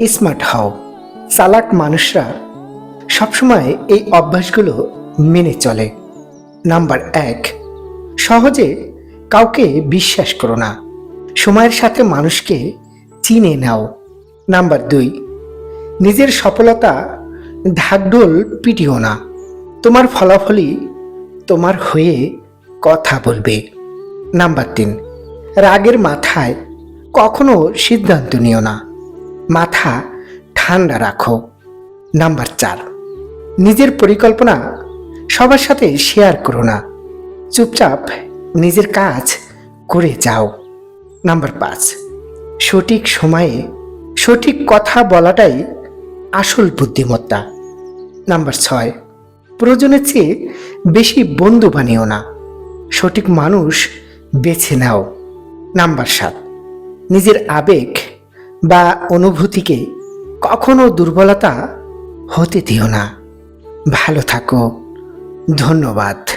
Smart হও। চালাক মানুষরা সবসময় এই অভ্যাসগুলো মেনে চলে। নাম্বার 1, সহজে কাউকে বিশ্বাস করো না। সময়ের সাথে মানুষকে চিনে নাও। নাম্বার 2, নিজের সফলতা ঢাকঢোল পিটিও না। তোমার ফলাফলই তোমার হয়ে কথা বলবে। নাম্বার 3, রাগের মাথায় কখনো সিদ্ধান্ত নিও না। মাথা ঠান্ডা রাখো। নাম্বার 4, নিজের পরিকল্পনা সবার সাথে শেয়ার করো না। চুপচাপ নিজের কাজ করে যাও। নাম্বার 5, সঠিক সময়ে সঠিক কথা বলাটাই আসল বুদ্ধিমত্তা। নাম্বার 6, প্রয়োজনের চেয়ে বেশি বন্ধু বানিও না। সঠিক মানুষ বেছে নাও। নাম্বার 7, নিজের আবেগ বা অনুভূতিকে কখনো দুর্বলতা হতে দিও না। ভালো থাকো। ধন্যবাদ।